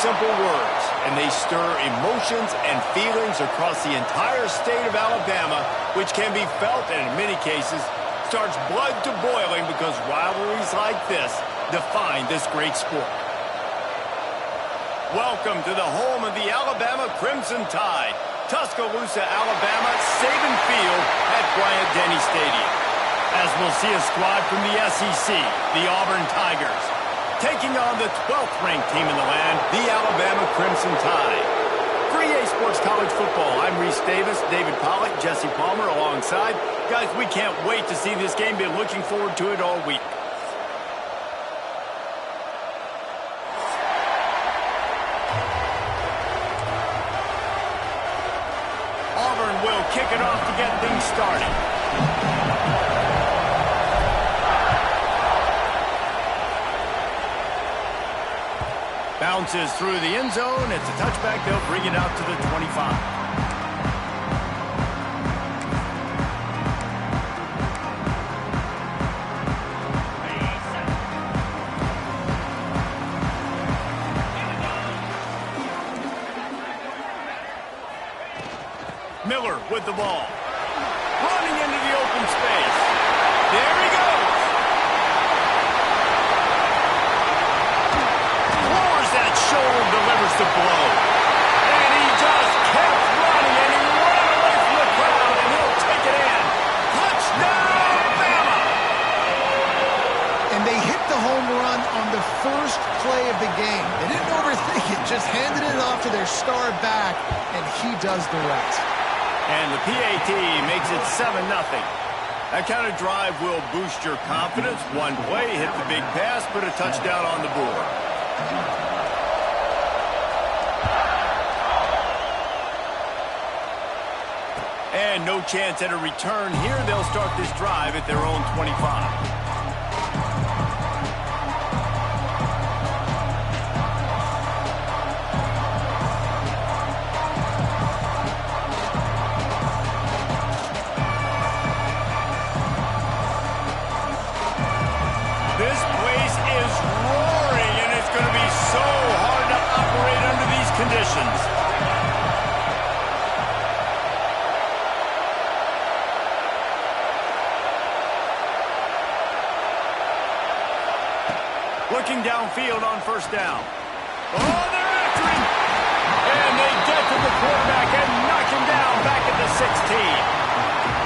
simple words, and they stir emotions and feelings across the entire state of Alabama, which can be felt and in many cases starts blood to boiling because rivalries like this define this great sport. Welcome to the home of the Alabama Crimson Tide, Tuscaloosa, Alabama, Saban Field at Bryant-Denny Stadium. As we'll see a squad from the SEC, the Auburn Tigers, taking on the 12th ranked team in the land, the Alabama Crimson Tide. For EA Sports College Football, I'm Reese Davis, David Pollack, Jesse Palmer alongside. Guys, we can't wait to see this game. Been looking forward to it all week. Auburn will kick it off to get things started. Bounces through the end zone. It's a touchback. They'll bring it out to the 25. Miller with the ball. Running into the open space. There he goes. Lowers that shoulder, delivers the blow. And he just kept running, and he ran away from the crowd, and he'll take it in. Touchdown, Bama! And they hit the home run on the first play of the game. They didn't overthink it, just handed it off to their star back, and he does the rest. And the PAT makes it 7-0. That kind of drive will boost your confidence. One play, hit the big pass, put a touchdown on the board. And no chance at a return here. They'll start this drive at their own 25. This place is roaring, and it's going to be so hard to operate under these conditions. Looking downfield on first down. Oh, they're after him! And they get to the quarterback and knock him down back at the 16.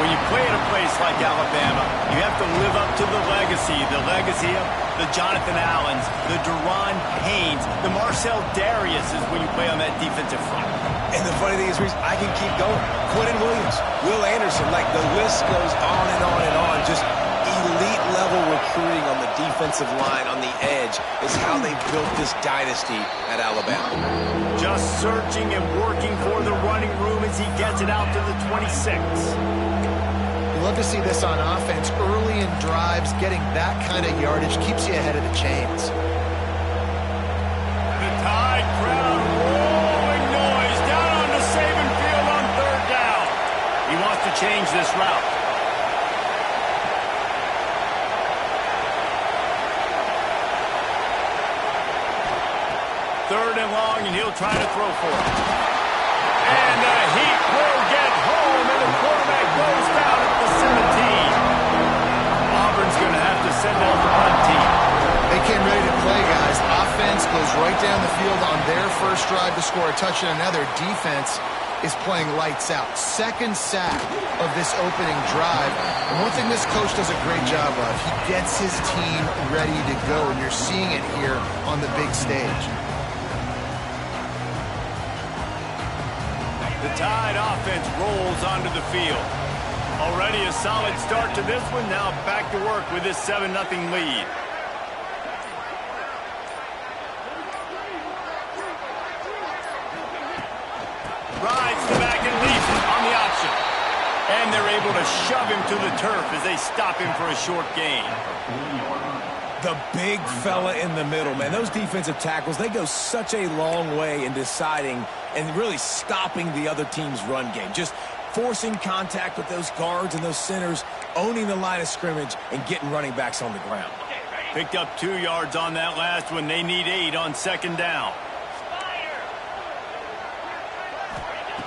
When you play at a place like Alabama, you have to live up to the legacy of the Jonathan Allens, the Deron Paynes, the Marcel Dariuses when you play on that defensive front. And the funny thing is, Reese, I can keep going. Quentin Williams, Will Anderson, like the list goes on and on and on. Just elite level recruiting on the defensive line, on the edge, is how they built this dynasty at Alabama. Just searching and working for the running room as he gets it out to the 26. Love to see this on offense. Early in drives, getting that kind of yardage keeps you ahead of the chains. The Tide crowd rolling noise down onto Saban Field on third down. He wants to change this route. Third and long, and he'll try to throw for it. And the heat will get home, and the quarterback goes down at the 17. Auburn's going to have to send out the punt team. They came ready to play, guys. Offense goes right down the field on their first drive to score a touchdown. Now their defense is playing lights out. Second sack of this opening drive. And one thing this coach does a great job of, he gets his team ready to go, and you're seeing it here on the big stage. The Tide offense rolls onto the field. Already a solid start to this one. Now back to work with this 7-0 lead. Rides the back and leaves it on the option. And they're able to shove him to the turf as they stop him for a short gain. The big fella in the middle, man. Those defensive tackles, they go such a long way in deciding and really stopping the other team's run game. Just forcing contact with those guards and those centers, owning the line of scrimmage, and getting running backs on the ground. Picked up 2 yards on that last one. They need 8 on second down.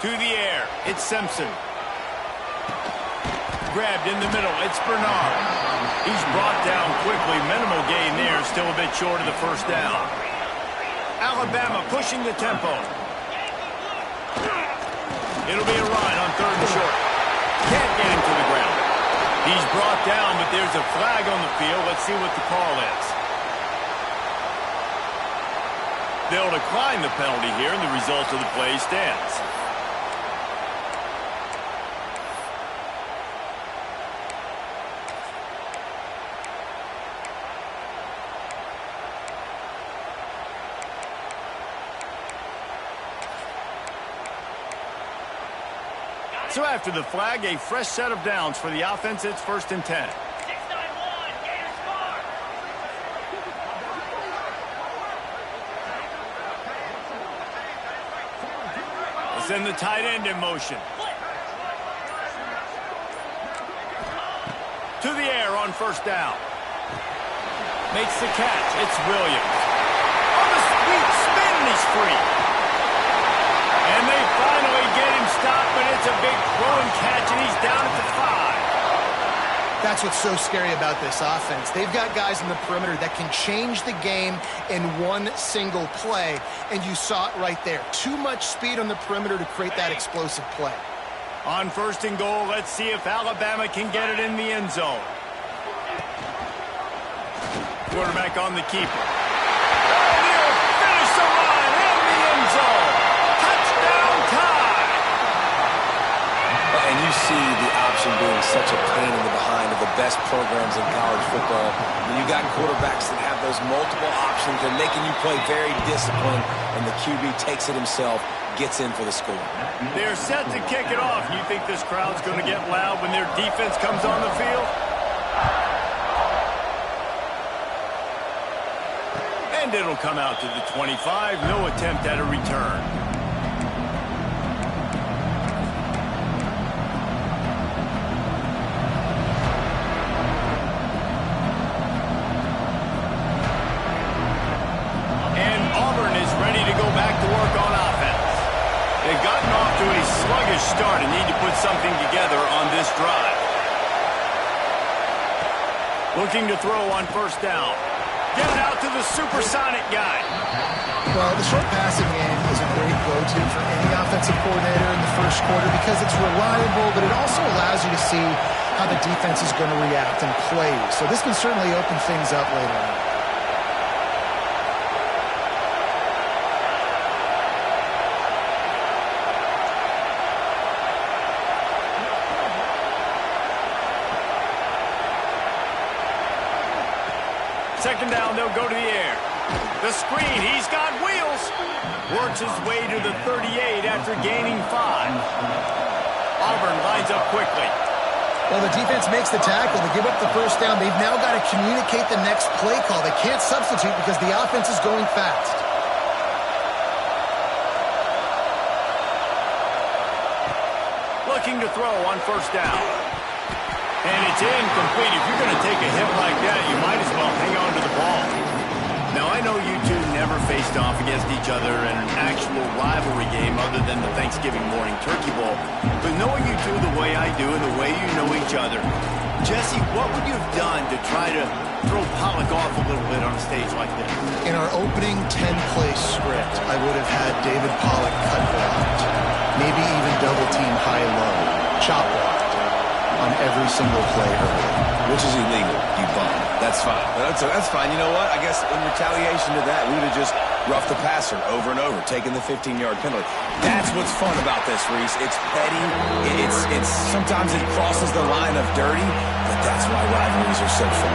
To the air, it's Simpson. Grabbed in the middle, it's Bernard. He's brought down quickly. Minimal gain there, still a bit short of the first down. Alabama pushing the tempo. It'll be a run on 3rd and short. Can't get him to the ground. He's brought down, but there's a flag on the field. Let's see what the call is. They'll decline the penalty here, and the result of the play stands. So after the flag, a fresh set of downs for the offense. It's 1st and 10. 6-9-1, Gators score. We'll send the tight end in motion. To the air on 1st down. Makes the catch. It's Williams. On the sweep spin, and he's free. And they finally get him stopped, but it's a big throwing catch, and he's down at the 5. That's what's so scary about this offense. They've got guys in the perimeter that can change the game in one single play, and you saw it right there. Too much speed on the perimeter to create that explosive play. On 1st and goal, let's see if Alabama can get it in the end zone. Quarterback on the keeper. And he'll finish the line in the end zone. Touchdown tie. And you see the option being such a pain in the behind of the best programs in college football. When you got quarterbacks that have those multiple options, they're making you play very disciplined, and the QB takes it himself, gets in for the score. They're set to kick it off. You think this crowd's going to get loud when their defense comes on the field? And it'll come out to the 25. No attempt at a return. And Auburn is ready to go back to work on offense. They've gotten off to a sluggish start and need to put something together on this drive. Looking to throw on 1st down. Get it out to the supersonic guy. Well, the short passing game is a great go-to for any offensive coordinator in the 1st quarter because it's reliable, but it also allows you to see how the defense is going to react and play. So this can certainly open things up later on. Second down, they'll go to the air. The screen, he's got wheels. Works his way to the 38 after gaining 5. Auburn lines up quickly. Well, the defense makes the tackle. They give up the 1st down. They've now got to communicate the next play call. They can't substitute because the offense is going fast. Looking to throw on 1st down. And it's incomplete. If you're going to take a hit like that, you might as well hang on to the ball. Now, I know you two never faced off against each other in an actual rivalry game other than the Thanksgiving morning turkey bowl. But knowing you two the way I do and the way you know each other, Jesse, what would you have done to try to throw Pollock off a little bit on a stage like this? In our opening 10-play script, I would have had David Pollock cut blocked, maybe even double-team high-low, chop blocked on every single play early. Which is illegal, you bum. That's fine. That's fine. You know what? I guess in retaliation to that, we would have just roughed the passer over and over, taking the 15-yard penalty. That's what's fun about this, Reese. It's petty. It's sometimes it crosses the line of dirty, but that's why rivalries are so fun.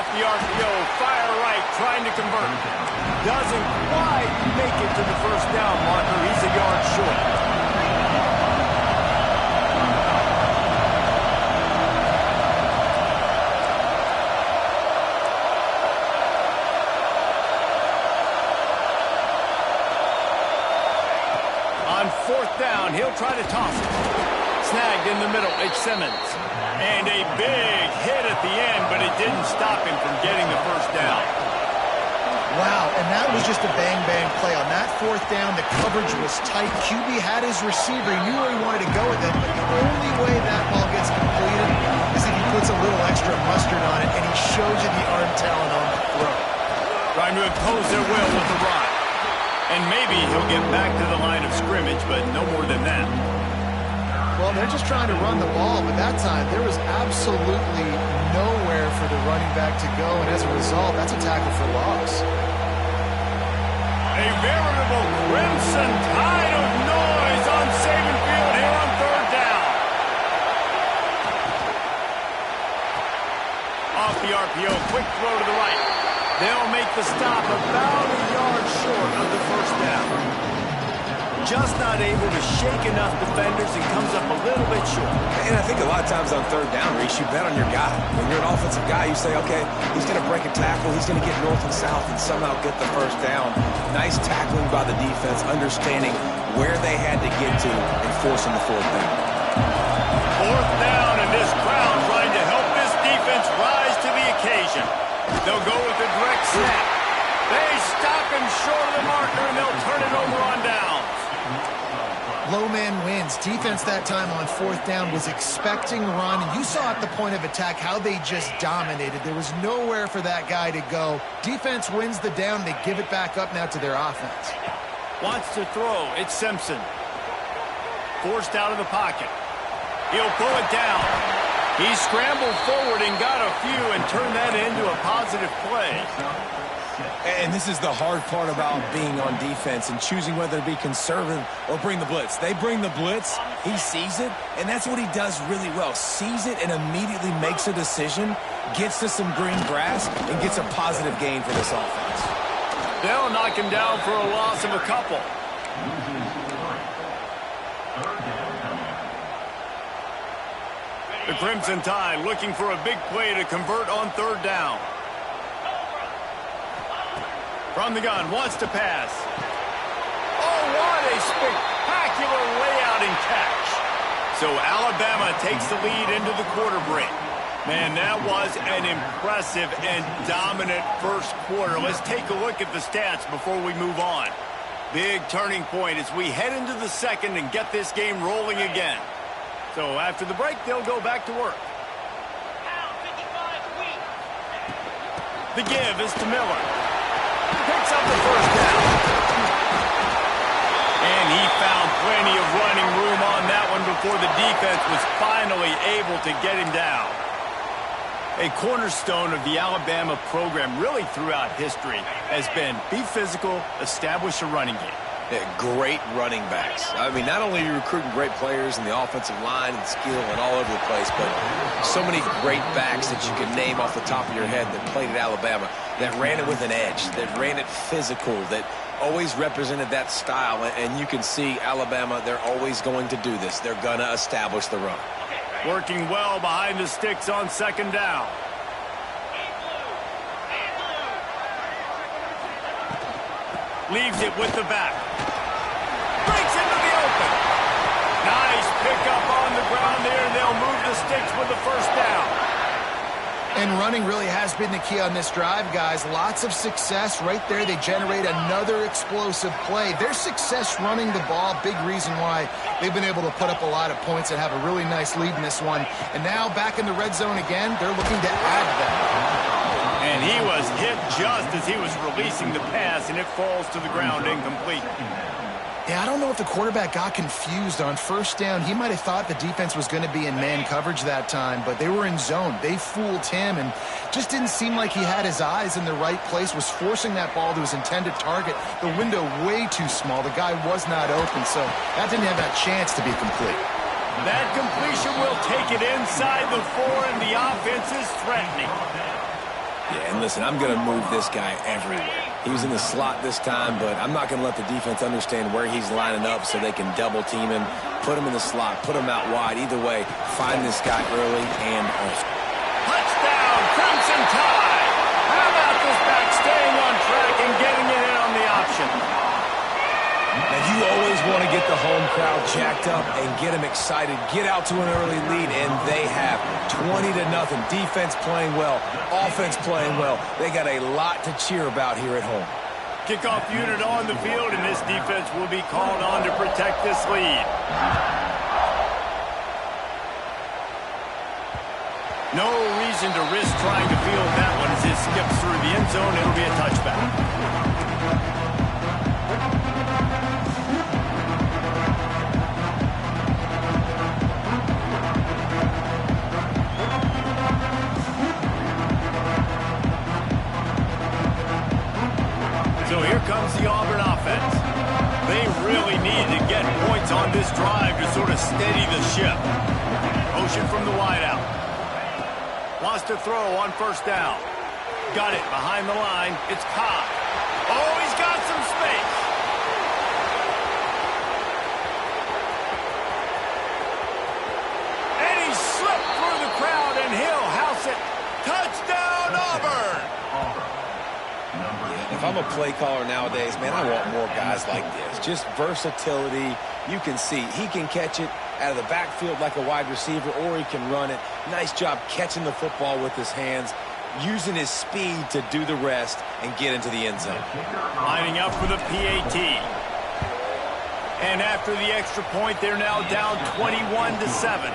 The RPO, fire right, trying to convert. Doesn't quite make it to the 1st down marker. He's a yard short. try to toss it. Snagged in the middle, it's Simmons. And a big hit at the end, but it didn't stop him from getting the first down. Wow, and that was just a bang-bang play. On that fourth down, the coverage was tight. QB had his receiver. He knew where he wanted to go with it, but the only way that ball gets completed is if he puts a little extra mustard on it, and he shows you the arm talent on the throw. Trying to impose their will with the run. And maybe he'll get back to the line of scrimmage, but no more than that. Well, they're just trying to run the ball, but that time there was absolutely nowhere for the running back to go, and as a result, that's a tackle for loss. A veritable crimson tide of noise on Saban Field here on third down. Off the RPO, quick throw to the right. They'll make the stop about a yard short of the first down. Just not able to shake enough defenders and comes up a little bit short. And I think a lot of times on third down, Reese, you bet on your guy. When you're an offensive guy, you say, okay, he's going to break a tackle, he's going to get north and south and somehow get the first down. Nice tackling by the defense, understanding where they had to get to and forcing the fourth down. Fourth down, and this crowd trying to help this defense rise to the occasion. They'll go with the direct snap. They stop him short of the marker, and they'll turn it over on downs. Low man wins. Defense that time on fourth down was expecting run. And you saw at the point of attack how they just dominated. There was nowhere for that guy to go. Defense wins the down. They give it back up now to their offense. Wants to throw. It's Simpson. Forced out of the pocket. He'll pull it down. He scrambled forward and got a few and turned that into a positive play. And this is the hard part about being on defense and choosing whether to be conservative or bring the blitz. They bring the blitz, he sees it, and that's what he does really well. Sees it and immediately makes a decision, gets to some green grass, and gets a positive gain for this offense. They'll knock him down for a loss of a couple. The Crimson Tide looking for a big play to convert on third down. From the gun, wants to pass. Oh, what a spectacular layout and catch. So Alabama takes the lead into the quarter break. Man, that was an impressive and dominant first quarter. Let's take a look at the stats before we move on. Big turning point as we head into the second and get this game rolling again. So after the break, they'll go back to work. The give is to Miller. Picks up the first down. And he found plenty of running room on that one before the defense was finally able to get him down. A cornerstone of the Alabama program really throughout history has been be physical, establish a running game. Yeah, great running backs. I mean, not only are you recruiting great players in the offensive line and skill and all over the place, but so many great backs that you can name off the top of your head that played at Alabama, that ran it with an edge, that ran it physical, that always represented that style. And you can see Alabama, they're always going to do this. They're going to establish the run. Working well behind the sticks on second down. Leaves it with the back. Breaks into the open. Nice pickup on the ground there, and they'll move the sticks with the first down. And running really has been the key on this drive, guys. Lots of success right there. They generate another explosive play. Their success running the ball, big reason why they've been able to put up a lot of points and have a really nice lead in this one. And now back in the red zone again, they're looking to add that. And he was hit just as he was releasing the pass, and it falls to the ground incomplete. Yeah, I don't know if the quarterback got confused on first down. He might have thought the defense was going to be in man coverage that time, but they were in zone. They fooled him and just didn't seem like he had his eyes in the right place, was forcing that ball to his intended target. The window way too small. The guy was not open, so that didn't have that chance to be complete. That completion will take it inside the 4, and the offense is threatening. Yeah, and listen, I'm going to move this guy everywhere. He was in the slot this time, but I'm not going to let the defense understand where he's lining up so they can double team him, put him in the slot, put him out wide. Either way, find this guy early and often. Touchdown, Crimson Tide! How about this back staying on track and getting it in on the option? Now, you always want to get the home crowd jacked up and get them excited, get out to an early lead, and they have 20-0. Defense playing well, offense playing well. They got a lot to cheer about here at home. Kickoff unit on the field, and this defense will be called on to protect this lead. No reason to risk trying to field that one as it skips through the end zone. It'll be a touchback. So here comes the Auburn offense. They really need to get points on this drive to sort of steady the ship. Motion from the wideout. Wants to throw on first down. Got it behind the line. It's Cobb. Oh, he's got some space. And he slipped through the crowd, and he'll house it. Touchdown, Auburn. If I'm a play caller nowadays, man, I want more guys like this. Just versatility. You can see he can catch it out of the backfield like a wide receiver, or he can run it. Nice job catching the football with his hands, using his speed to do the rest and get into the end zone. Lining up for the PAT. And after the extra point, they're now down 21-7.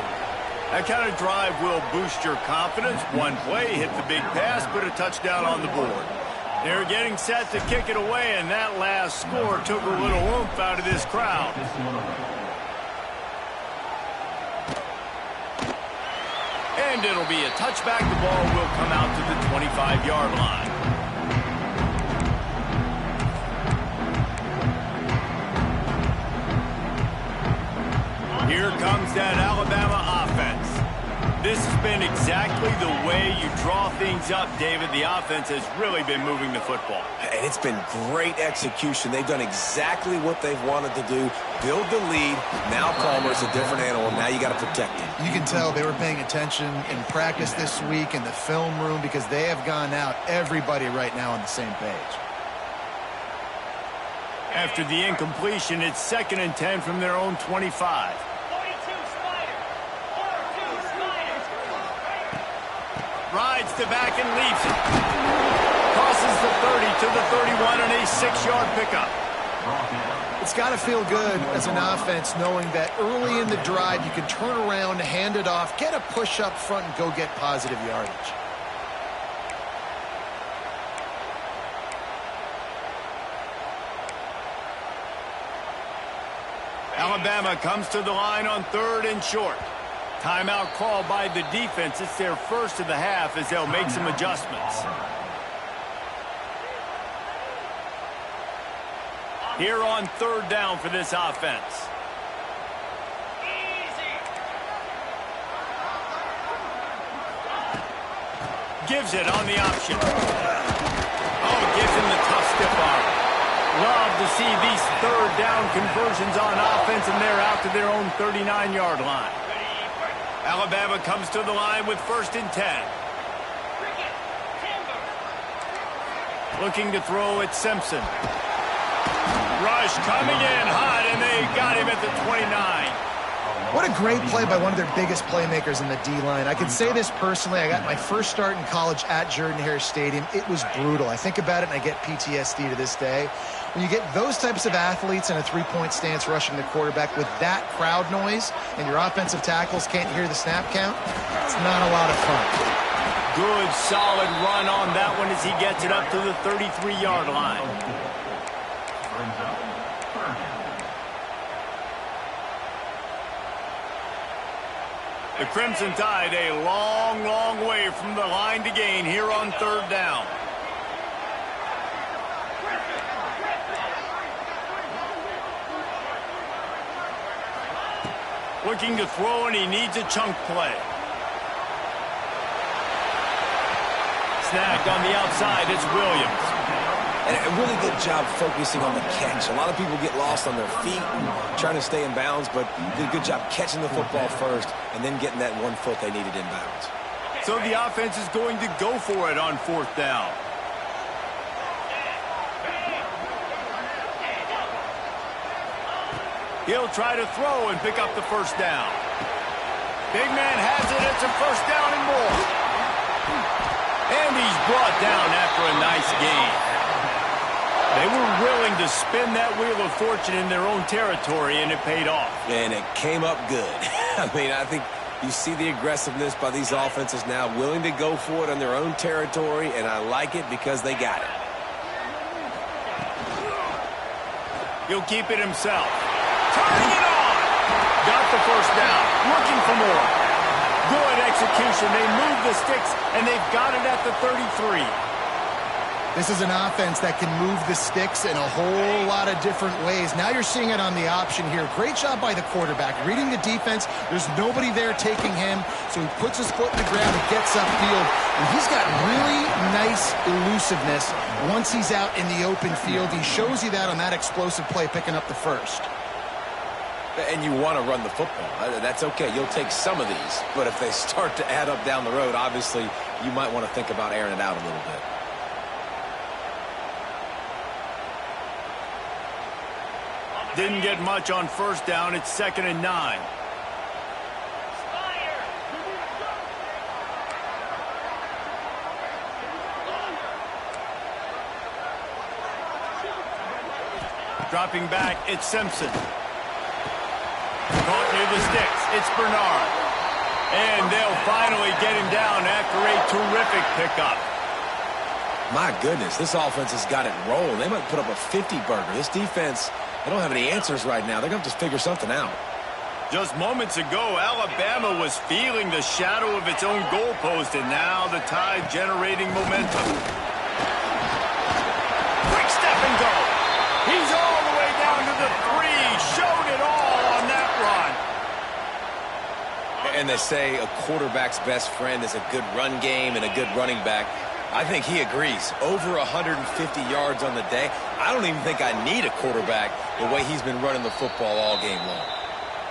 That kind of drive will boost your confidence. One play, hit the big pass, put a touchdown on the board. They're getting set to kick it away, and that last score took a little oomph out of this crowd. And it'll be a touchback. The ball will come out to the 25-yard line. Here comes that Alabama offense. This has been exactly the way you draw things up, David. The offense has really been moving the football. And it's been great execution. They've done exactly what they've wanted to do. Build the lead. Now Palmer's a different animal. Now you got to protect him. You can tell they were paying attention in practice this week in the film room because they have gone out, everybody right now on the same page. After the incompletion, it's 2nd and 10 from their own 25. Rides to back and leaves it. Crosses the 30 to the 31 and a 6-yard pickup. It's got to feel good as an offense knowing that early in the drive you can turn around, hand it off, get a push up front, and go get positive yardage. Alabama comes to the line on 3rd and short. Timeout called by the defense. It's their first of the half as they'll make some adjustments. Here on 3rd down for this offense. Gives it on the option. Oh, gives him the tough stiff arm. Love to see these 3rd down conversions on offense, and they're out to their own 39-yard line. Alabama comes to the line with 1st and 10. Looking to throw at Simpson. Rush coming in hot, and they got him at the 29. What a great play by one of their biggest playmakers in the D-line. I can say this personally. I got my first start in college at Jordan-Hare Stadium. It was brutal. I think about it, and I get PTSD to this day. When you get those types of athletes in a three-point stance rushing the quarterback with that crowd noise and your offensive tackles can't hear the snap count, it's not a lot of fun. Good, solid run on that one as he gets it up to the 33-yard line. The Crimson Tide a long, long way from the line to gain here on 3rd down. Looking to throw, and he needs a chunk play. Snagged on the outside, it's Williams. And a really good job focusing on the catch. A lot of people get lost on their feet and trying to stay in bounds, but did a good job catching the football first and then getting that 1 foot they needed in bounds. So the offense is going to go for it on 4th down. He'll try to throw and pick up the first down. Big man has it. It's a first down and more. And he's brought down after a nice gain. They were willing to spin that wheel of fortune in their own territory, and it paid off. And it came up good. I mean, I think you see the aggressiveness by these offenses now, willing to go for it on their own territory, and I like it because they got it. He'll keep it himself. Turning it on. Got the first down. Looking for more. Good execution. They move the sticks, and they've got it at the 33. This is an offense that can move the sticks in a whole lot of different ways. Now you're seeing it on the option here. Great job by the quarterback. Reading the defense, there's nobody there taking him, so he puts his foot in the ground and gets upfield. And he's got really nice elusiveness once he's out in the open field. He shows you that on that explosive play, picking up the first. And you want to run the football. That's okay. You'll take some of these. But if they start to add up down the road, obviously you might want to think about airing it out a little bit. Didn't get much on first down. It's 2nd and 9. Dropping back, it's Simpson. Caught near the sticks. It's Bernard. And they'll finally get him down after a terrific pickup. My goodness, this offense has got it rolling. They might put up a 50-burger. This defense, they don't have any answers right now. They're going to have to figure something out. Just moments ago, Alabama was feeling the shadow of its own goalpost, and now the Tide generating momentum. Quick step and go. He's all the way down to the 3. Showed it all on that run. And they say a quarterback's best friend is a good run game and a good running back. I think he agrees. Over 150 yards on the day. I don't even think I need a quarterback the way he's been running the football all game long.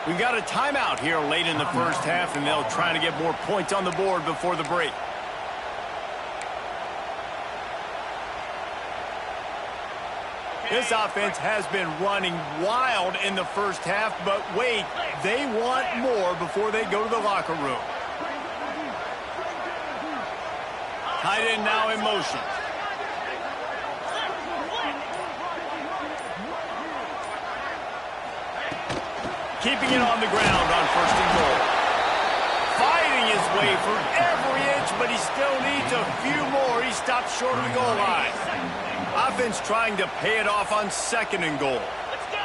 We've got a timeout here late in the first half, and they'll try to get more points on the board before the break. This offense has been running wild in the first half, but wait, they want more before they go to the locker room. Tight end now in motion. Keeping it on the ground on 1st and goal. Fighting his way for every inch, but he still needs a few more. He stops short of the goal line. Offense trying to pay it off on 2nd and goal. Let's go!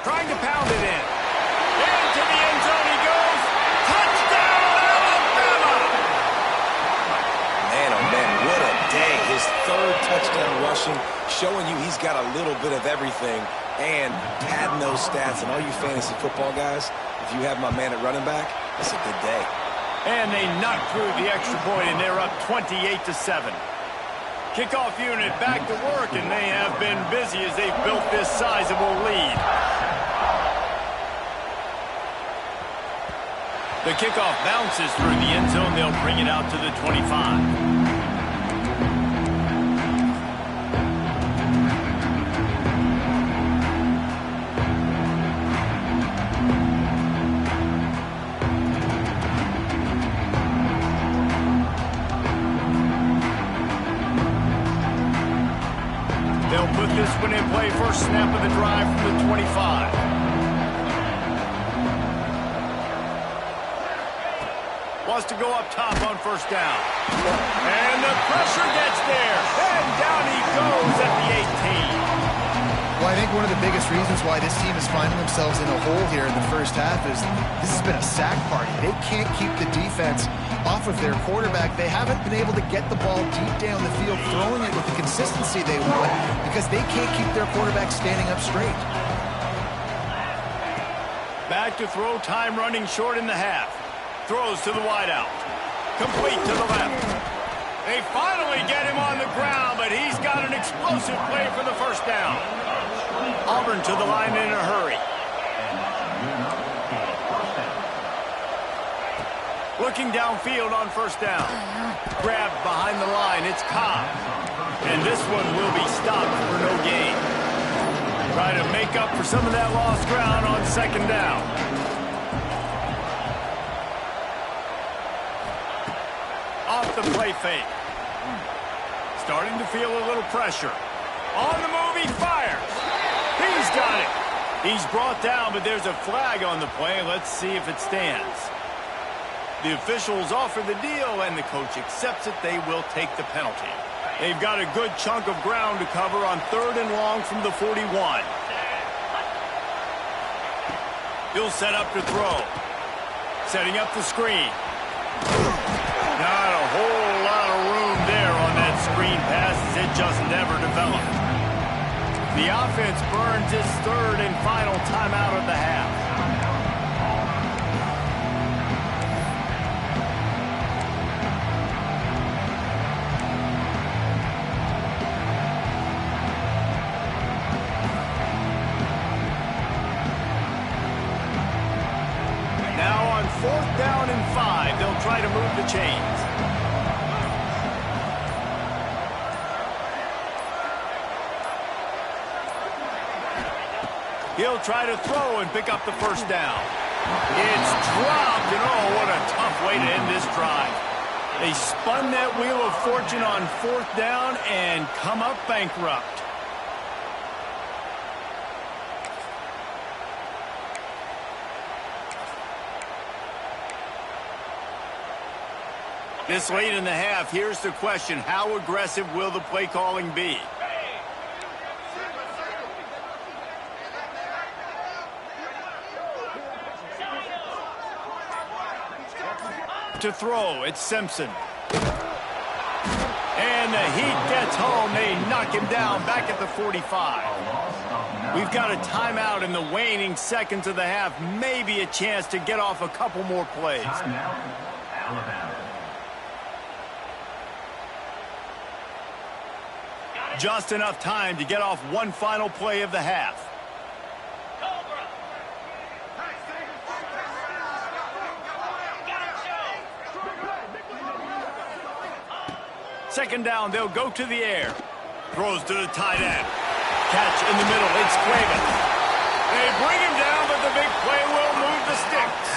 Trying to pound it in. Into the end zone he goes. Touchdown, Alabama! Man, oh man, what a day. His 3rd touchdown rushing, showing you he's got a little bit of everything and padding those stats. And all you fantasy football guys, if you have my man at running back, it's a good day. And they knock through the extra point, and they're up 28-7. Kickoff unit back to work, and they have been busy as they've built this sizable lead. The kickoff bounces through the end zone. They'll bring it out to the 25. They'll put this one in play. First snap of the drive from the 25. Wants to go up top on 1st down. And the pressure gets there. And down he goes at the 18. Well, I think one of the biggest reasons why this team is finding themselves in a hole here in the first half is this has been a sack party. They can't keep the defense off of their quarterback. They haven't been able to get the ball deep down the field, throwing it with the consistency they want because they can't keep their quarterback standing up straight. Back to throw, time running short in the half. Throws to the wideout. Complete to the left. They finally get him on the ground, but he's got an explosive play for the first down. Auburn to the line in a hurry. Looking downfield on first down. Grabbed behind the line. It's Cobb. And this one will be stopped for no gain. Try to make up for some of that lost ground on second down. Off the play fake. Starting to feel a little pressure. On the move, he fires. He's got it. He's brought down, but there's a flag on the play. Let's see if it stands. The officials offer the deal, and the coach accepts it. They will take the penalty. They've got a good chunk of ground to cover on 3rd and long from the 41. He'll set up to throw. Setting up the screen. Not a whole lot of room there on that screen pass as it just never developed. The offense burns its 3rd and final timeout of the half. Now on 4th down and 5, they'll try to move the chains. He'll try to throw and pick up the first down. It's dropped, and oh, what a tough way to end this drive. They spun that wheel of fortune on 4th down and come up bankrupt. This late in the half, here's the question. How aggressive will the play calling be? To throw, it's Simpson. And the heat gets home. They knock him down back at the 45. We've got a timeout in the waning seconds of the half. Maybe a chance to get off a couple more plays. Timeout, Alabama. Just enough time to get off one final play of the half. Second down, they'll go to the air. Throws to the tight end. Catch in the middle, it's Cuevas. They bring him down, but the big play will move the sticks.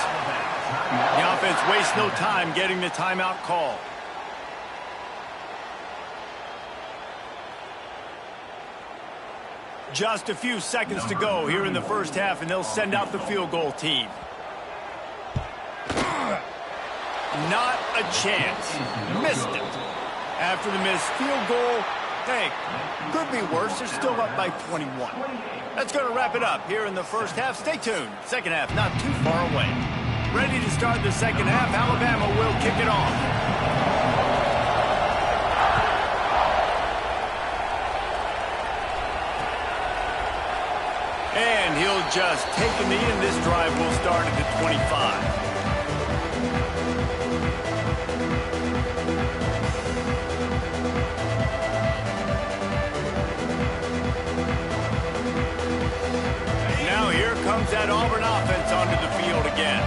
The offense wastes no time getting the timeout call. Just a few seconds to go here in the first half, and they'll send out the field goal team. Not a chance. Missed it. After the missed field goal, hey, could be worse. They're still up by 21. That's going to wrap it up here in the first half. Stay tuned. Second half not too far away. Ready to start the second half. Alabama will kick it off. And he'll just take a knee, and this drive will start at the 25. Now here comes that Auburn offense onto the field again.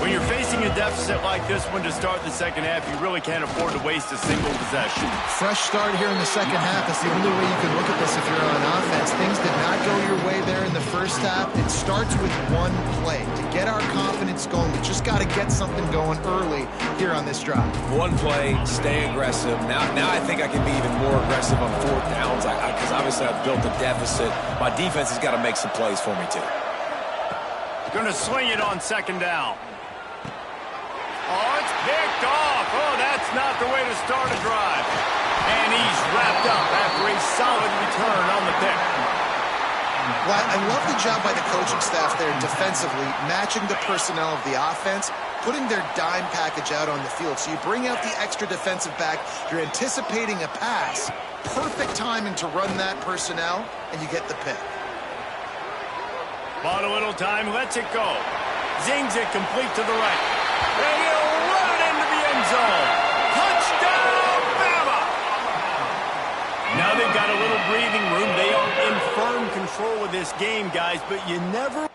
When you're facing a deficit like this one to start the second half, you really can't afford to waste a single possession. Fresh start here in the second half. That's the only way you can look at this if you're on offense. Things did not go your way there in the first half. It starts with one play. To get our confidence going, we just got to get something going early here on this drive. One play, stay aggressive. Now I think I can be even more aggressive on 4th downs because obviously I've built a deficit. My defense has got to make some plays for me too. Going to swing it on second down. Oh, it's picked off. Oh, that's not the way to start a drive. And he's wrapped up after a solid return on the pick. Well, I love the job by the coaching staff there defensively, matching the personnel of the offense, putting their dime package out on the field. So you bring out the extra defensive back, you're anticipating a pass, perfect timing to run that personnel, and you get the pick. Bought a little time, lets it go. Zings it complete to the right. And he'll run it into the end zone. Touchdown, Bama! Now they've got a little breathing room. They are in firm control of this game, guys, but you never...